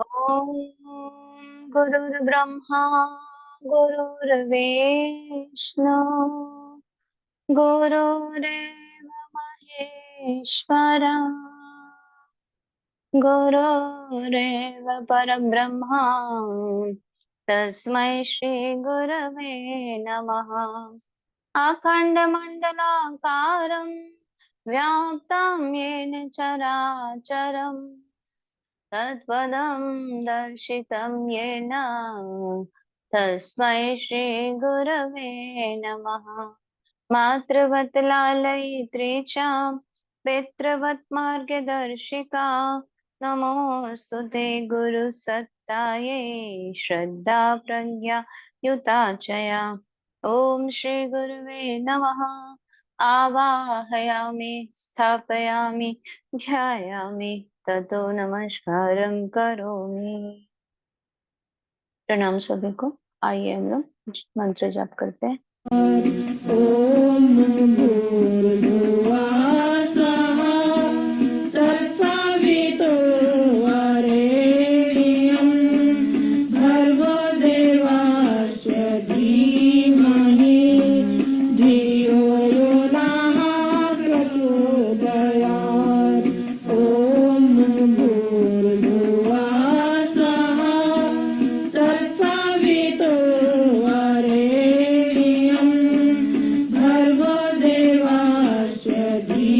ॐ गुरुर्ब्रह्मा गुरुर्विष्णु गुरुरेव महेश्वरा गुरुरेव परब्रह्मा तस्मै श्री गुरवे नमः। अखण्डमण्डलाकारं व्याप्तं येन चराचरम् तत्पदं दर्शितं येन तस्मै श्रीगुरवे नमः। मातृवत् लालयित्री च पितृवत् मार्गदर्शिका नमोऽस्तु ते गुरुसत्तायै श्रद्धा प्रज्ञा युता च या। ॐ श्रीगुरुवे नमः। आवाहयामि स्थापयामि ध्यायामि ततो नमस्कारं करोमि। प्रणाम सभी को। आइए हम लोग मंत्र जाप करते हैं। ओम भूर्भुवः स्वः तत्सवितुर्वरेण्यं भर्गो देवस्य धीमहि धियो यो नः प्रचोदयात्। ओम भूर्भुवः स्वः तत्सवितुर्वरेण्यं भर्गो देवस्य धीमहि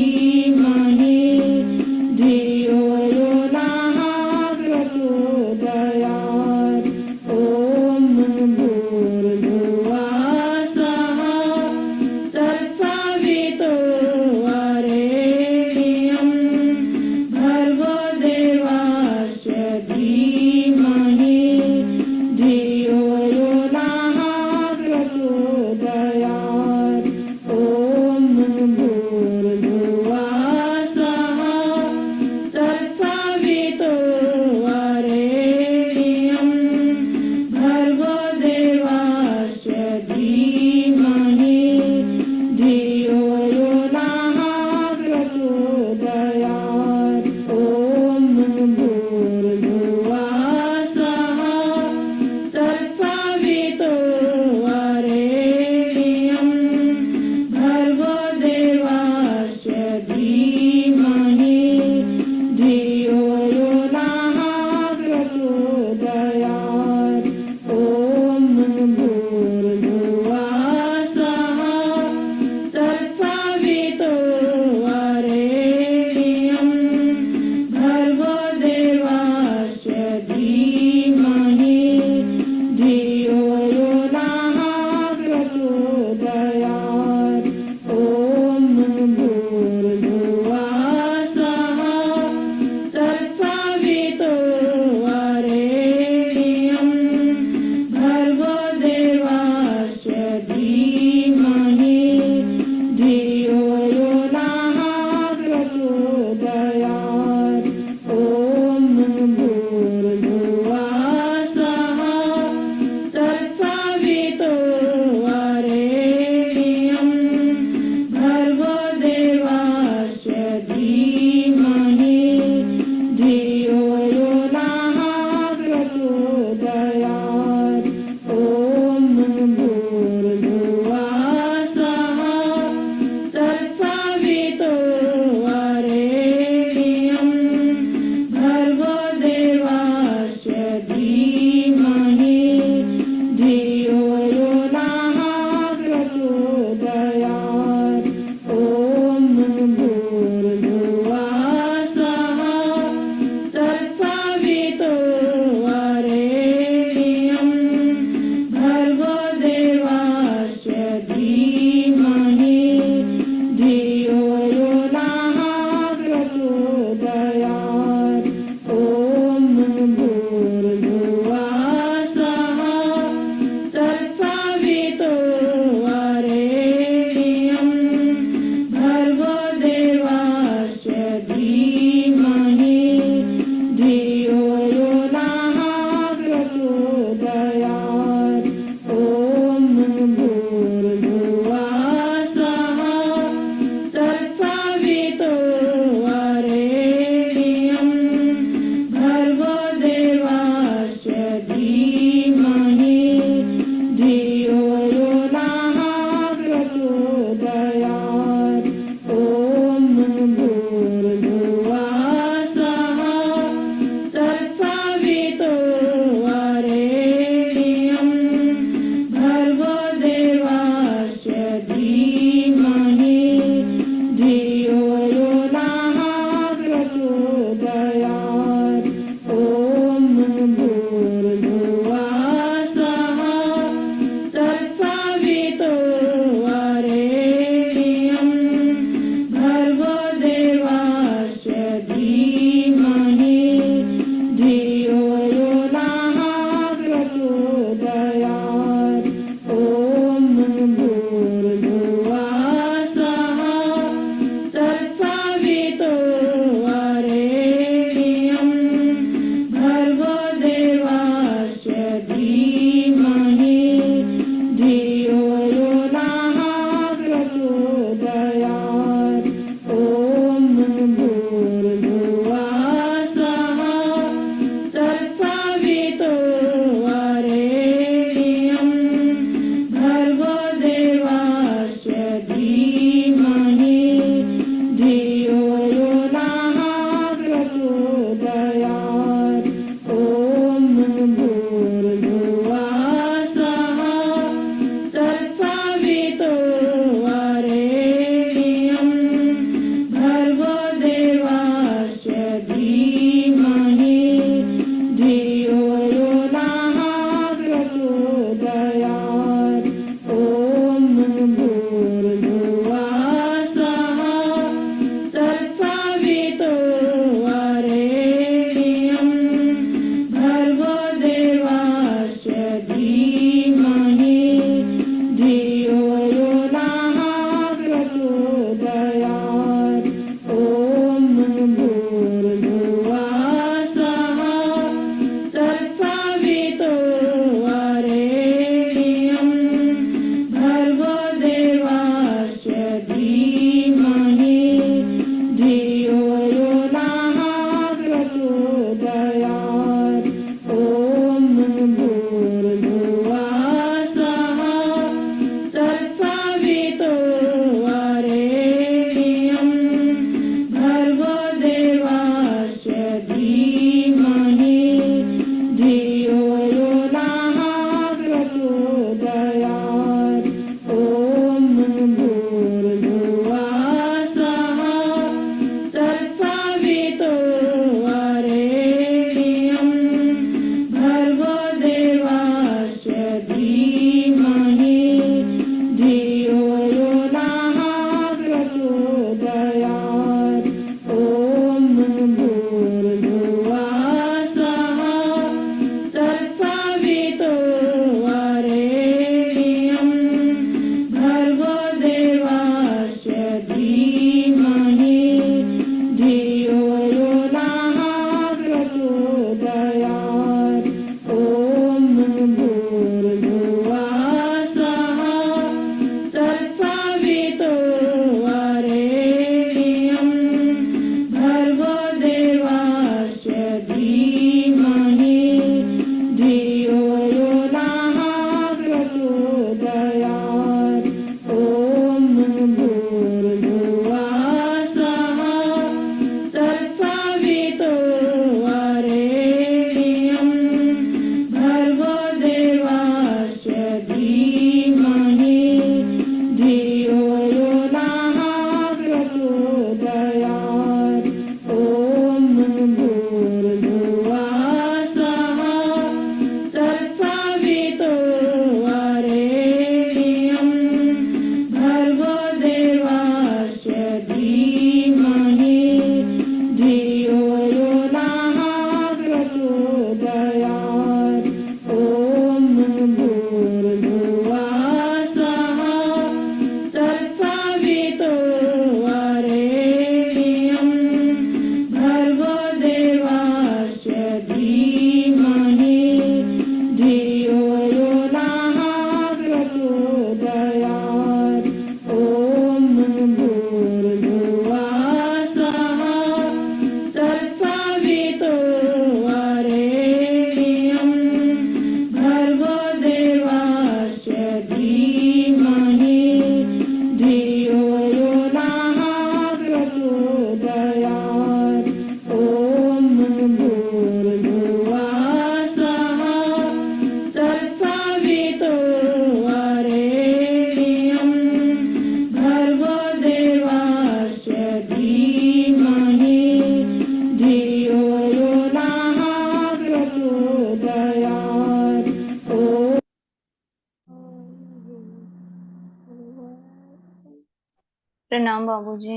प्रणाम बाबूजी।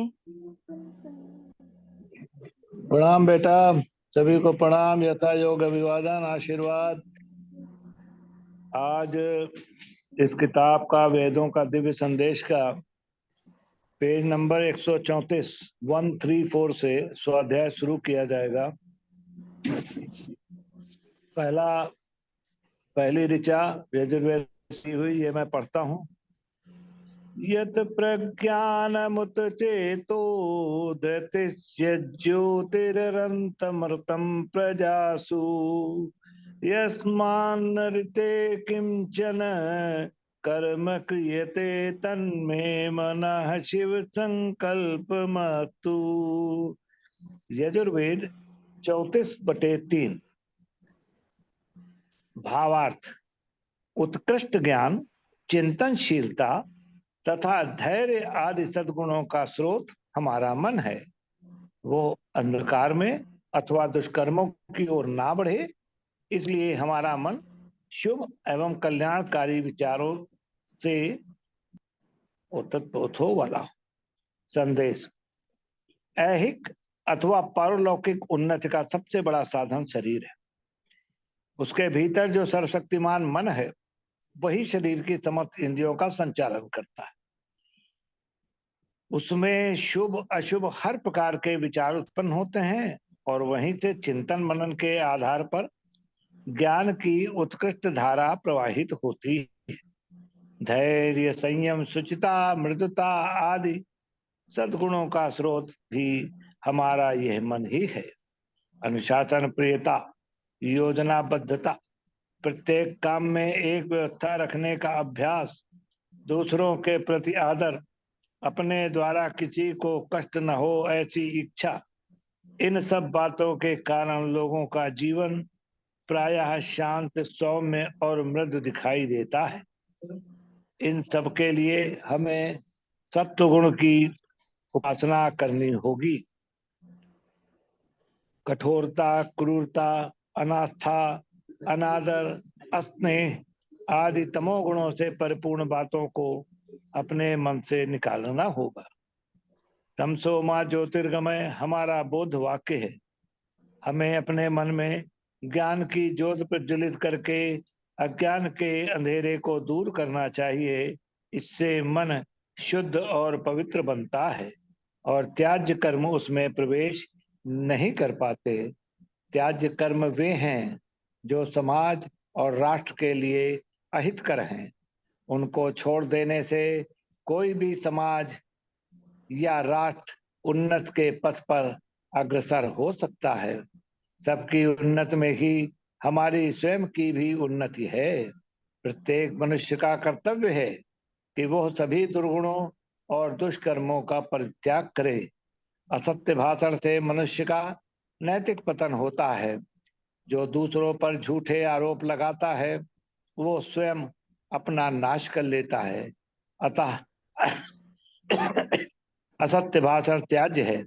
प्रणाम बेटा, सभी को प्रणाम। यथा योग अभिवादन आशीर्वाद। आज इस किताब का, वेदों का दिव्य संदेश का, पेज नंबर 134 134 से स्वाध्याय शुरू किया जाएगा। पहली ऋचा यजुर्वेद से हुई, ये मैं पढ़ता हूँ। यत प्रज्ञानमुत चेतो दैतिस्य ज्योतिरन्तमर्तं प्रजासु यस्मान्नृते किंचन कर्म क्रियते तन्मे मनः शिव संकल्पमस्तु। यजुर्वेद 34/3। भावार्थ: उत्कृष्ट ज्ञान, चिंतनशीलता तथा धैर्य आदि सद्गुणों का स्रोत हमारा मन है। वो अंधकार में अथवा दुष्कर्मों की ओर ना बढ़े, इसलिए हमारा मन शुभ एवं कल्याणकारी विचारों से ओतप्रोत हो वाला हो। संदेश: ऐहिक अथवा पारलौकिक उन्नति का सबसे बड़ा साधन शरीर है। उसके भीतर जो सर्वशक्तिमान मन है, वही शरीर की समस्त इंद्रियों का संचालन करता है। उसमें शुभ अशुभ हर प्रकार के विचार उत्पन्न होते हैं और वहीं से चिंतन मनन के आधार पर ज्ञान की उत्कृष्ट धारा प्रवाहित होती है। धैर्य, संयम, शुचिता, मृदुता आदि सद्गुणों का स्रोत भी हमारा यह मन ही है। अनुशासन, प्रियता, योजनाबद्धता, प्रत्येक काम में एक व्यवस्था रखने का अभ्यास, दूसरों के प्रति आदर, अपने द्वारा किसी को कष्ट न हो ऐसी इच्छा, इन सब बातों के कारण लोगों का जीवन प्रायः शांत, सौम्य और मृदु दिखाई देता है। इन सब के लिए हमें सत्व गुण की उपासना करनी होगी। कठोरता, क्रूरता, अनास्था, अनादर, अस्नेह आदि तमोगुणों से परिपूर्ण बातों को अपने मन से निकालना होगा। तमसो मा ज्योतिर्गमय हमारा बोध वाक्य है। हमें अपने मन में ज्ञान की ज्योत प्रज्वलित करके अज्ञान के अंधेरे को दूर करना चाहिए। इससे मन शुद्ध और पवित्र बनता है और त्याज्य कर्म उसमें प्रवेश नहीं कर पाते। त्याज्य कर्म वे हैं जो समाज और राष्ट्र के लिए अहितकर हैं। उनको छोड़ देने से कोई भी समाज या राष्ट्र उन्नत के पथ पर अग्रसर हो सकता है। सबकी उन्नति में ही हमारी स्वयं की भी उन्नति है। प्रत्येक मनुष्य का कर्तव्य है कि वह सभी दुर्गुणों और दुष्कर्मों का परित्याग करे। असत्य भाषण से मनुष्य का नैतिक पतन होता है। जो दूसरों पर झूठे आरोप लगाता है, वो स्वयं अपना नाश कर लेता है। अतः असत्य भाषण त्याज्य है।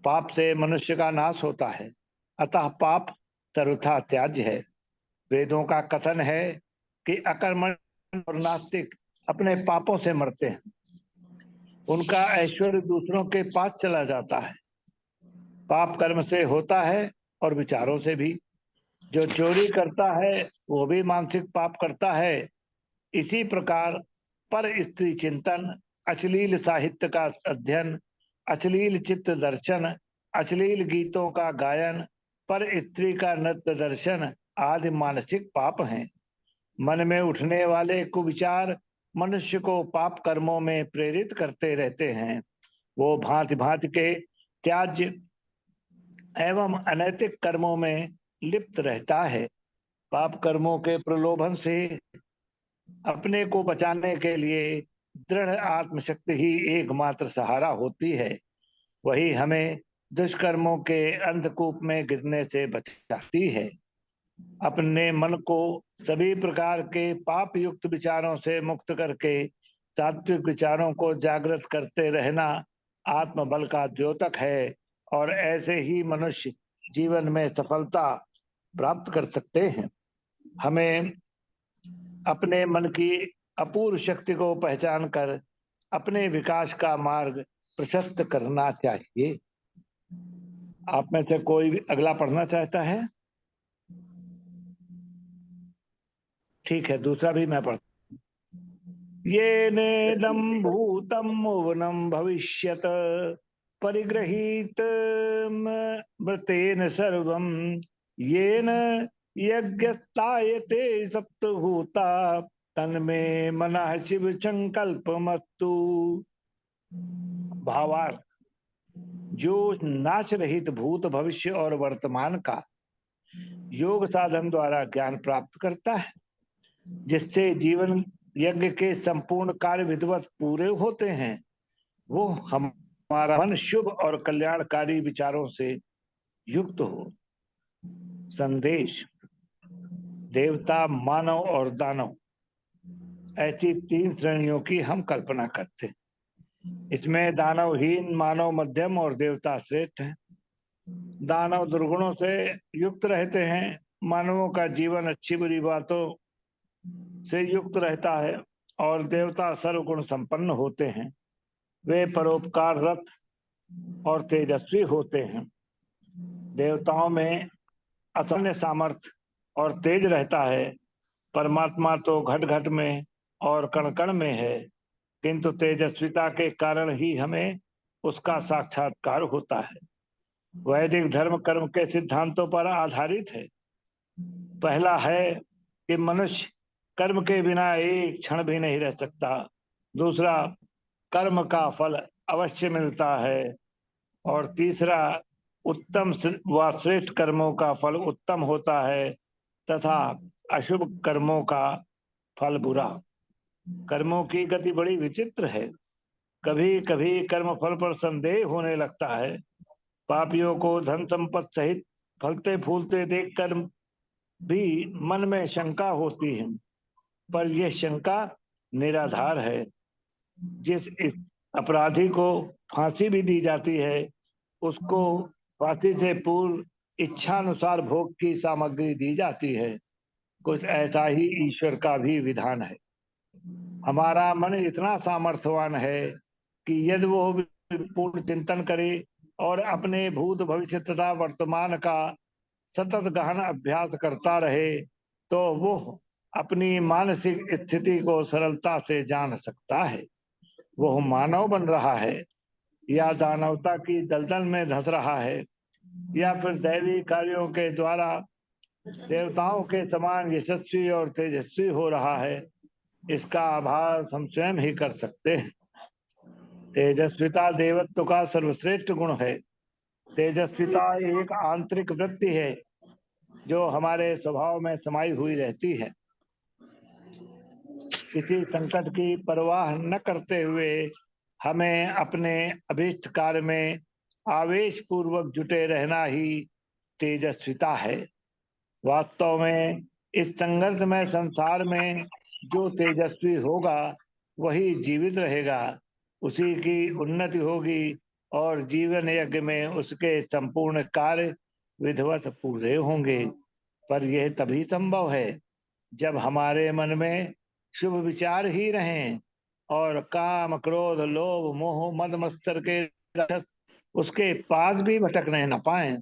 पाप से मनुष्य का नाश होता है, अतः पाप सर्वथा त्याज्य है। वेदों का कथन है कि अकर्मण और नास्तिक अपने पापों से मरते हैं। उनका ऐश्वर्य दूसरों के पास चला जाता है। पाप कर्म से होता है और विचारों से भी। जो चोरी करता है वो भी मानसिक पाप करता है। इसी प्रकार पर स्त्री चिंतन, अश्लील साहित्य का अध्ययन, अश्लील चित्र दर्शन, अश्लील गीतों का गायन, पर स्त्री का नृत्य दर्शन आदि मानसिक पाप हैं। मन में उठने वाले कुविचार मनुष्य को पाप कर्मों में प्रेरित करते रहते हैं। वो भांति भांति के त्याज्य एवं अनैतिक कर्मों में लिप्त रहता है। पाप कर्मों के प्रलोभन से अपने को बचाने के लिए दृढ़ आत्मशक्ति ही एकमात्र सहारा होती है। वही हमें दुष्कर्मों के अंधकूप में गिरने से बचाती है। अपने मन को सभी प्रकार के पाप युक्त विचारों से मुक्त करके सात्विक विचारों को जागृत करते रहना आत्मबल का द्योतक है और ऐसे ही मनुष्य जीवन में सफलता प्राप्त कर सकते हैं। हमें अपने मन की अपूर्व शक्ति को पहचान कर अपने विकास का मार्ग प्रशस्त करना चाहिए। आप में से कोई भी अगला पढ़ना चाहता है? ठीक है, दूसरा भी मैं पढ़ता। ये नेदम भूतम वनम भविष्यत परिगृहीत मृतेन सर्वम येन यज्ञतायते सप्तभूता तन्मे मनः शिव संकल्पमस्तु। भावार्थ, जो नाश रहित भूत भविष्य और वर्तमान का योग साधन द्वारा ज्ञान प्राप्त करता है, जिससे जीवन यज्ञ के संपूर्ण कार्य विधिवत पूरे होते हैं, वो हमारा मन शुभ और कल्याणकारी विचारों से युक्त हो। संदेश: देवता, मानव और दानव, ऐसी 3 श्रेणियों की हम कल्पना करते हैं। इसमें दानवहीन, मानव मध्यम और देवता श्रेष्ठ हैं। दानव दुर्गुणों से युक्त रहते हैं, मानवों का जीवन अच्छी बुरी बातों से युक्त रहता है और देवता सर्वगुण संपन्न होते हैं। वे परोपकार रत और तेजस्वी होते हैं। देवताओं में असामान्य सामर्थ्य और तेज रहता है। परमात्मा तो घट घट में और कण कण में है, किंतु तेजस्विता के कारण ही हमें उसका साक्षात्कार होता है। वैदिक धर्म कर्म के सिद्धांतों पर आधारित है। पहला है कि मनुष्य कर्म के बिना एक क्षण भी नहीं रह सकता। दूसरा, कर्म का फल अवश्य मिलता है। और तीसरा, उत्तम व श्रेष्ठ कर्मों का फल उत्तम होता है तथा अशुभ कर्मों का फल बुरा। कर्मों की गति बड़ी विचित्र है। कभी कभी कर्म फल पर संदेह होने लगता है। पापियों को धन संपत्ति सहित फलते फूलते देखकर भी मन में शंका होती है, पर यह शंका निराधार है। जिस अपराधी को फांसी भी दी जाती है, उसको फांसी से पूर्व इच्छानुसार भोग की सामग्री दी जाती है। कुछ ऐसा ही ईश्वर का भी विधान है। हमारा मन इतना सामर्थ्यवान है कि यदि वो पूर्ण चिंतन करे और अपने भूत भविष्य तथा वर्तमान का सतत गहन अभ्यास करता रहे, तो वो अपनी मानसिक स्थिति को सरलता से जान सकता है। वह मानव बन रहा है या दानवता की दलदल में धंस रहा है, या फिर दैवी कार्यों के द्वारा देवताओं के समान यशस्वी और तेजस्वी हो रहा है, इसका आभास हम स्वयं ही कर सकते हैं। तेजस्विता देवत्व का सर्वश्रेष्ठ गुण है। तेजस्विता एक आंतरिक वृत्ति है जो हमारे स्वभाव में समाई हुई रहती है। किसी संकट की परवाह न करते हुए हमें अपने अभीष्ट कार्य में आवेश पूर्वक जुटे रहना ही तेजस्विता है। वास्तव में इस संघर्ष में संसार में जो तेजस्वी होगा वही जीवित रहेगा, उसी की उन्नति होगी और जीवन यज्ञ में उसके संपूर्ण कार्य विधिवत पूरे होंगे। पर यह तभी संभव है जब हमारे मन में शुभ विचार ही रहें और काम, क्रोध, लोभ, मोह, मद मत्सर के राक्षस उसके पास भी भटकने न पाए।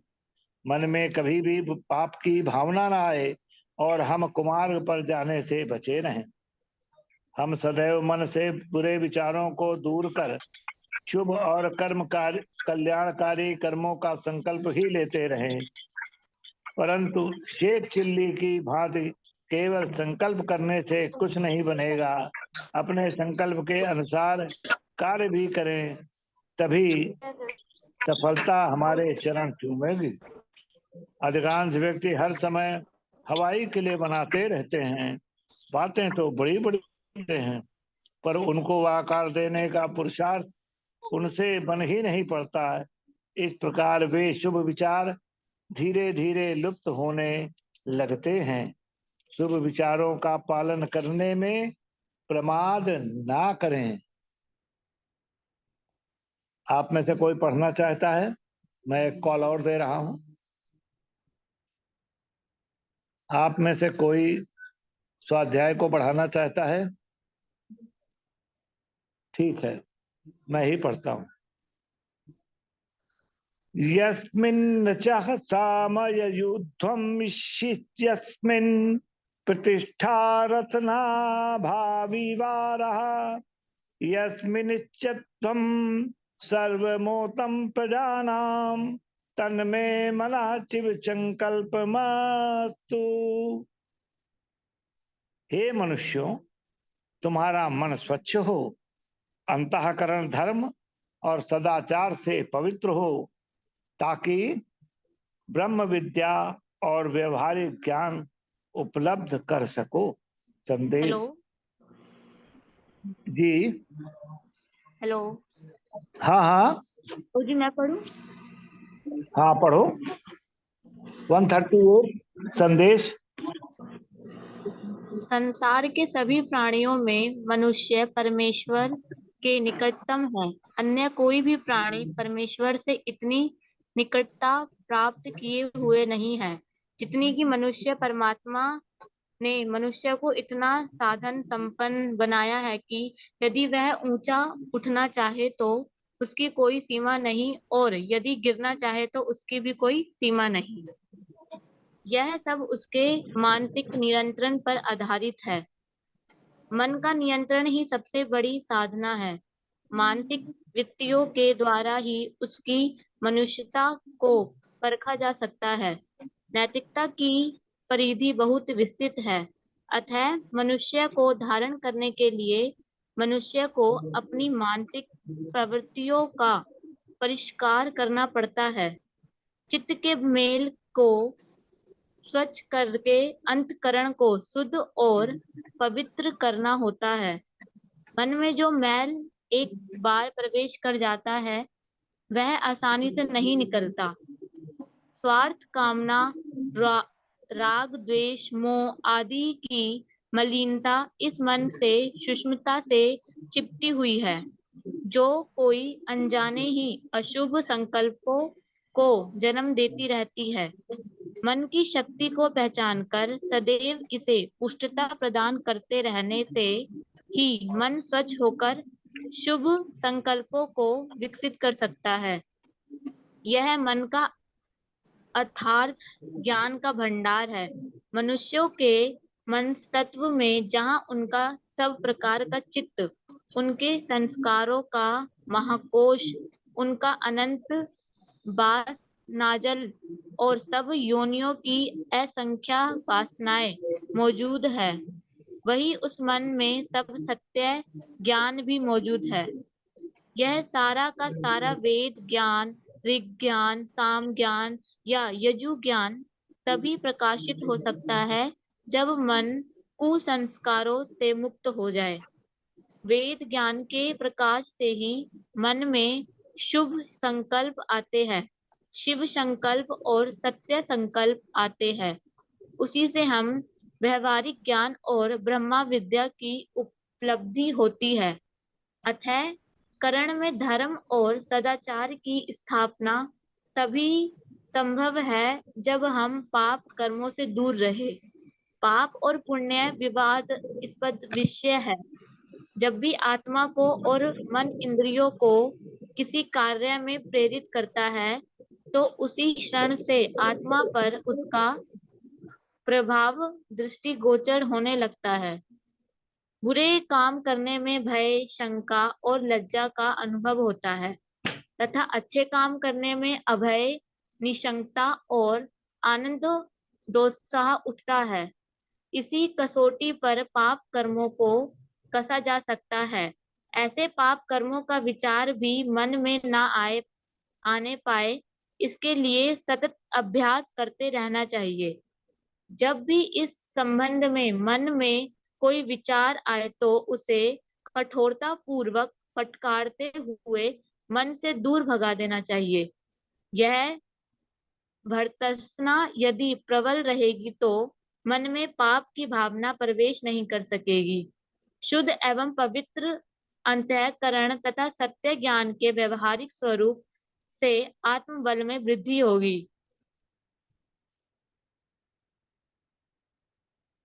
मन में कभी भी पाप की भावना ना आए और हम कुमार्ग पर जाने से बचे रहें। हम सदैव मन से बुरे विचारों को दूर कर शुभ और कर्मकारी कल्याणकारी कर्मों का संकल्प ही लेते रहें। परंतु शेख चिल्ली की भांति केवल संकल्प करने से कुछ नहीं बनेगा। अपने संकल्प के अनुसार कार्य भी करें, तभी सफलता हमारे चरण चूमेगी। अधिकांश व्यक्ति हर समय हवाई किले बनाते रहते हैं। बातें तो बड़ी बड़ी करते हैं, पर उनको आकार देने का पुरुषार्थ उनसे बन ही नहीं पड़ता है। इस प्रकार वे शुभ विचार धीरे धीरे लुप्त होने लगते हैं। शुभ विचारों का पालन करने में प्रमाद ना करें। आप में से कोई पढ़ना चाहता है? मैं एक कॉल और दे रहा हूं। आप में से कोई स्वाध्याय को पढ़ाना चाहता है? ठीक है, मैं ही पढ़ता हूँ। यस्मिन् चः सामययुद्धं यस्मिन् प्रतिष्ठा रत्ना भाविवारः यस्मिन्नित्यत्वं सर्वमोतं प्रजानां तन्मे मनः चिव संकल्पमस्तु। हे मनुष्यों, तुम्हारा मन स्वच्छ हो, अंतःकरण धर्म और सदाचार से पवित्र हो, ताकि ब्रह्म विद्या और व्यवहारिक ज्ञान उपलब्ध कर सको। संदेश। हेलो जी हेलो हाँ हाँ तो जी मैं पढ़ूं। हाँ पढ़ो। 138 संदेश। संसार के सभी प्राणियों में मनुष्य परमेश्वर के निकटतम है। अन्य कोई भी प्राणी परमेश्वर से इतनी निकटता प्राप्त किए हुए नहीं है जितनी कि मनुष्य परमात्मा ने मनुष्य को इतना साधन संपन्न बनाया है कि यदि वह ऊंचा उठना चाहे तो उसकी कोई सीमा नहीं और यदि गिरना चाहे तो उसकी भी कोई सीमा नहीं। यह सब उसके मानसिक नियंत्रण पर आधारित है। मन का नियंत्रण ही सबसे बड़ी साधना है। मानसिक वृत्तियों के द्वारा ही उसकी मनुष्यता को परखा जा सकता है। नैतिकता की परिधि बहुत विस्तृत है। अतः मनुष्य को धारण करने के लिए मनुष्य को अपनी मानसिक प्रवृत्तियों का परिष्कार करना पड़ता है। चित्त के मेल को स्वच्छ करके अंतःकरण को शुद्ध और पवित्र करना होता है। मन में जो मैल एक बार प्रवेश कर जाता है वह आसानी से नहीं निकलता। स्वार्थ, कामना, राग, द्वेष, मोह आदि की मलिनता इस मन से सूक्ष्मता से चिपटी हुई है, जो कोई अनजाने ही अशुभ संकल्पों को जन्म देती रहती है। मन की शक्ति को पहचानकर सदैव इसे पुष्टता प्रदान करते रहने से ही मन स्वच्छ होकर शुभ संकल्पों को विकसित कर सकता है। यह मन का अर्थात ज्ञान का भंडार है। मनुष्यों के मन तत्व में जहाँ उनका सब प्रकार का चित्त, उनके संस्कारों का महाकोश, उनका अनंत बास नाजल और सब योनियों की असंख्या वासनाएं मौजूद है, वही उस मन में सब सत्य ज्ञान भी मौजूद है। यह सारा का सारा वेद ज्ञान, ऋग ज्ञान, साम ज्ञान या यजु ज्ञान तभी प्रकाशित हो सकता है जब मन कुसंस्कारों से मुक्त हो जाए। वेद ज्ञान के प्रकाश से ही मन में शुभ संकल्प आते हैं, शिव संकल्प और सत्य संकल्प आते हैं। उसी से हम व्यवहारिक ज्ञान और ब्रह्मा विद्या की उपलब्धि होती है। अतः करण में धर्म और सदाचार की स्थापना तभी संभव है जब हम पाप कर्मों से दूर रहे। पाप और पुण्य विवादास्पद विषय है। जब भी आत्मा को और मन इंद्रियों को किसी कार्य में प्रेरित करता है तो उसी क्षण से आत्मा पर उसका प्रभाव दृष्टिगोचर होने लगता है। बुरे काम करने में भय, शंका और लज्जा का अनुभव होता है तथा अच्छे काम करने में अभय, निशंकता और आनंद दोत्साह उठता है। इसी कसौटी पर पाप कर्मों को कसा जा सकता है। ऐसे पाप कर्मों का विचार भी मन में ना आने पाए, इसके लिए सतत अभ्यास करते रहना चाहिए। जब भी इस संबंध में मन में कोई विचार आए तो उसे कठोरता पूर्वक फटकारते हुए मन से दूर भगा देना चाहिए। यह भर्त्सना यदि प्रबल रहेगी तो मन में पाप की भावना प्रवेश नहीं कर सकेगी। शुद्ध एवं पवित्र अंतःकरण तथा सत्य ज्ञान के व्यवहारिक स्वरूप से आत्मबल में वृद्धि होगी।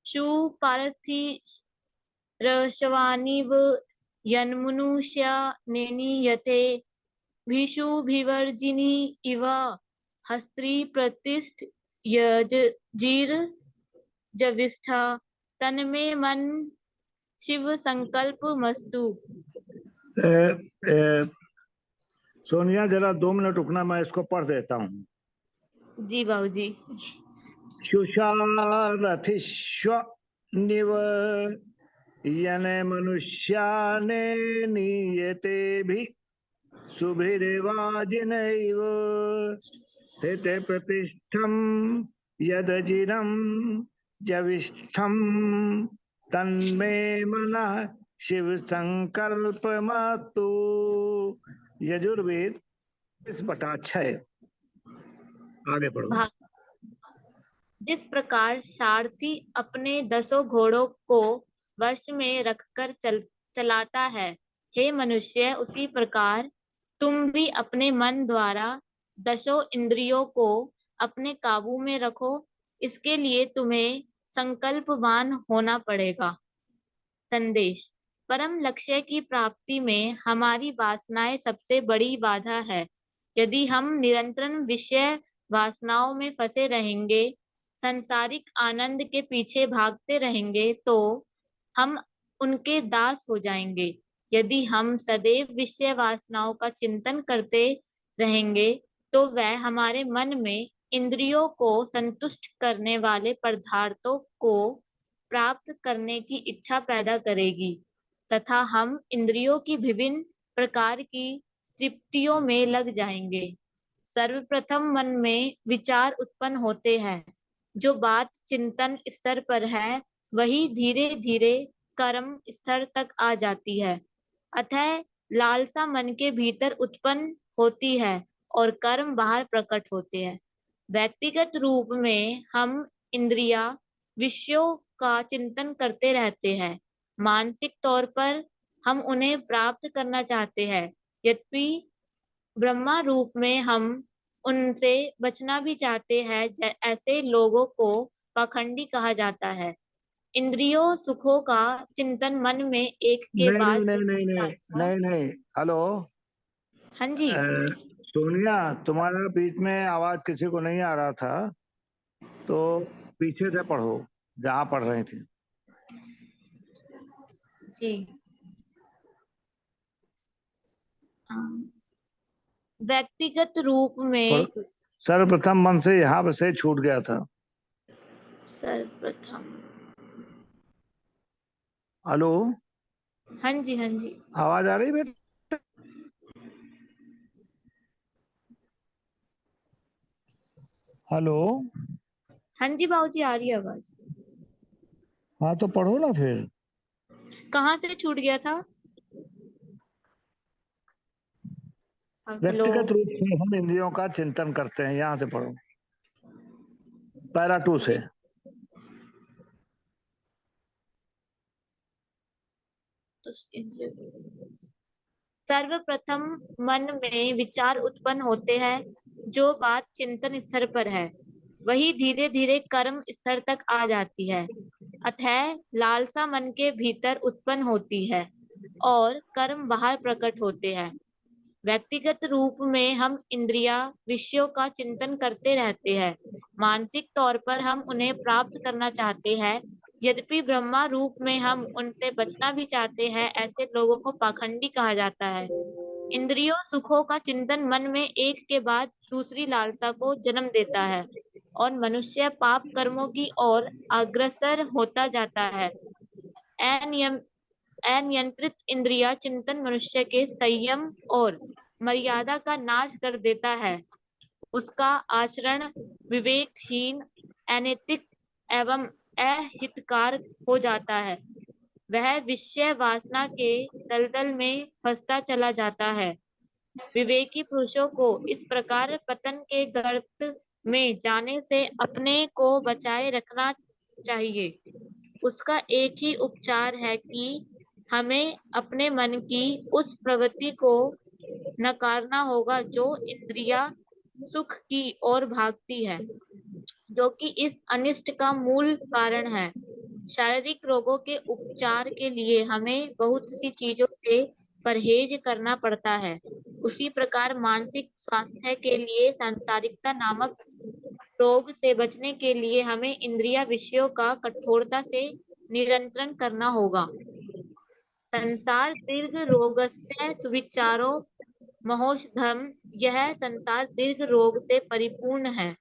शु पारथी रशवानिव यन्मनुष्या नेनियते भिषुभिवर्जिनी इव हस्त्री प्रतिष्ठ यजीर जविष्ठा तन्मे मन शिव संकल्प मस्तु। सोनिया जरा 2 मिनट रुकना, मैं इसको पढ़ देता हूँ। जी बाबूजी। शुशारथिष्व निव यने मनुष्याने नीयते भी सुभिरेवाजिनैव हिते प्रतिष्ठम यदजिरम जविष्ठम तन्मे मनः शिव संकल्प मातु। यजुर्वेद 30/6। आगे बढ़ो। जिस प्रकार सारथी अपने 10 घोड़ों को वश में रखकर चलाता है, हे मनुष्य, उसी प्रकार तुम भी अपने मन द्वारा 10 इंद्रियों को अपने काबू में रखो। इसके लिए तुम्हें संकल्पवान होना पड़ेगा। संदेश: परम लक्ष्य की प्राप्ति में हमारी वासनाएं सबसे बड़ी बाधा है। यदि हम निरंतर विषय वासनाओं में फंसे रहेंगे, सांसारिक आनंद के पीछे भागते रहेंगे, तो हम उनके दास हो जाएंगे। यदि हम सदैव विषय वासनाओं का चिंतन करते रहेंगे, तो वह हमारे मन में इंद्रियों को संतुष्ट करने वाले पदार्थों को प्राप्त करने की इच्छा पैदा करेगी तथा हम इंद्रियों की विभिन्न प्रकार की तृप्तियों में लग जाएंगे। सर्वप्रथम मन में विचार उत्पन्न होते हैं। जो बात चिंतन स्तर पर है, वही धीरे धीरे कर्म स्तर तक आ जाती है। अतः लालसा मन के भीतर उत्पन्न होती है और कर्म बाहर प्रकट होते हैं। व्यक्तिगत रूप में हम इंद्रिया विषयों का चिंतन करते रहते हैं। मानसिक तौर पर हम उन्हें प्राप्त करना चाहते हैं, यद्यपि ब्रह्मा रूप में हम उनसे बचना भी चाहते हैं। ऐसे लोगों को पाखंडी कहा जाता है। इंद्रियों सुखों का चिंतन मन में एक के बाद नहीं। हेलो। हाँ जी। सोनिया, तुम्हारा बीच में आवाज किसी को नहीं आ रहा था, तो पीछे से पढ़ो जहाँ पढ़ रही थी। जी। व्यक्तिगत रूप में सर्वप्रथम मन से यहाँ से छूट गया था। सर्वप्रथम। हेलो। हाँ जी हाँ जी। आवाज आ रही बेटा? हेलो। हाँ जी बाबूजी, आ रही है आवाज। हाँ तो पढ़ो ना फिर। कहाँ से छूट गया था? व्यक्तिगत रूप से हम इंद्रियों का चिंतन करते हैं, यहाँ से पढ़ो, पैरा 2 से। सर्वप्रथम मन में विचार उत्पन्न होते हैं। जो बात चिंतन स्तर पर है, वही धीरे धीरे कर्म स्तर तक आ जाती है। अतः लालसा मन के भीतर उत्पन्न होती है और कर्म बाहर प्रकट होते हैं। व्यक्तिगत रूप में हम इंद्रिया विषयों का चिंतन करते रहते हैं। मानसिक तौर पर हम उन्हें प्राप्त करना चाहते हैं, यद्यपि ब्रह्मा रूप में हम उनसे बचना भी चाहते हैं। ऐसे लोगों को पाखंडी कहा जाता है। इंद्रियों सुखों का चिंतन मन में एक के बाद दूसरी लालसा को जन्म देता है और मनुष्य पाप कर्मों की ओर अग्रसर होता जाता है। अनियंत्रित इंद्रिया चिंतन मनुष्य के संयम और मर्यादा का नाश कर देता है। उसका आचरण विवेकहीन, अनैतिक एवं अहितकार हो जाता है। वह विषय वासना के दलदल में फंसता चला जाता है। विवेकी पुरुषों को इस प्रकार पतन के गर्त में जाने से अपने को बचाए रखना चाहिए। उसका एक ही उपचार है कि हमें अपने मन की उस प्रवृत्ति को नकारना होगा जो इंद्रिया सुख की ओर भागती है, जो कि इस अनिष्ट का मूल कारण है। शारीरिक रोगों के उपचार के लिए हमें बहुत सी चीजों से परहेज करना पड़ता है, उसी प्रकार मानसिक स्वास्थ्य के लिए सांसारिकता नामक रोग से बचने के लिए हमें इंद्रिय विषयों का कठोरता से नियंत्रण करना होगा। संसार दीर्घ रोगस्य सुविचारो महोषधम, यह संसार दीर्घ रोग से परिपूर्ण है।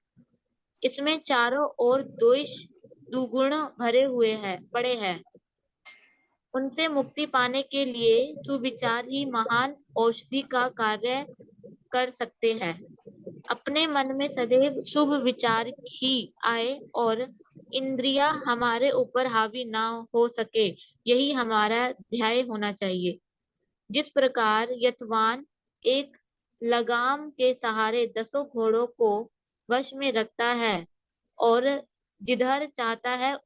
इसमें चारों ओर द्वेष दुगुण भरे हुए पड़े हैं। उनसे मुक्ति पाने के लिए सुविचार ही महान औषधि का कार्य कर सकते हैं। अपने मन में सदैव शुभ विचार ही आए और इंद्रिया हमारे ऊपर हावी ना हो सके, यही हमारा ध्येय होना चाहिए। जिस प्रकार यतवान एक लगाम के सहारे 10 घोड़ों को वश में रखता है और जिधर चाहता है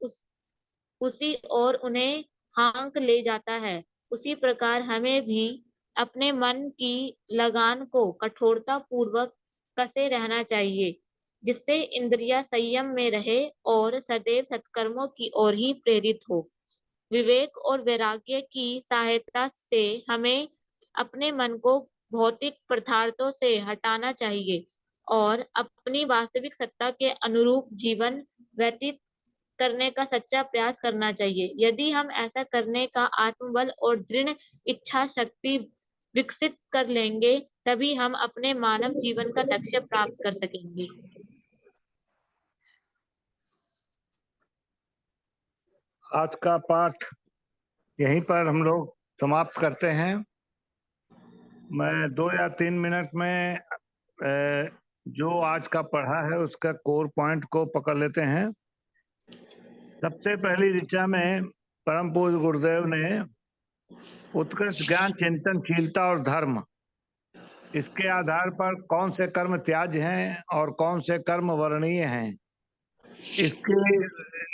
उसी और उन्हें हाँक ले जाता है, उसी प्रकार हमें भी अपने मन की लगान को कठोरता पूर्वक कसे रहना चाहिए, जिससे इंद्रिया संयम में रहे और सदैव सत्कर्मों की ओर ही प्रेरित हो। विवेक और वैराग्य की सहायता से हमें अपने मन को भौतिक पदार्थों से हटाना चाहिए और अपनी वास्तविक सत्ता के अनुरूप जीवन व्यतीत करने का सच्चा प्रयास करना चाहिए। यदि हम ऐसा करने का आत्मबल और दृढ़ इच्छा शक्ति विकसित कर लेंगे, तभी हम अपने मानव जीवन का लक्ष्य प्राप्त कर सकेंगे। आज का पाठ यहीं पर हम लोग समाप्त करते हैं। मैं 2 या 3 मिनट में जो आज का पढ़ा है उसका कोर पॉइंट को पकड़ लेते हैं। सबसे पहली ऋचा में परम पूज्य गुरुदेव ने उत्कृष्ट ज्ञान, चिंतनशीलता और धर्म, इसके आधार पर कौन से कर्म त्याज्य हैं और कौन से कर्म वर्णनीय हैं, इसके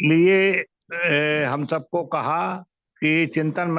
लिए हम सबको कहा कि चिंतन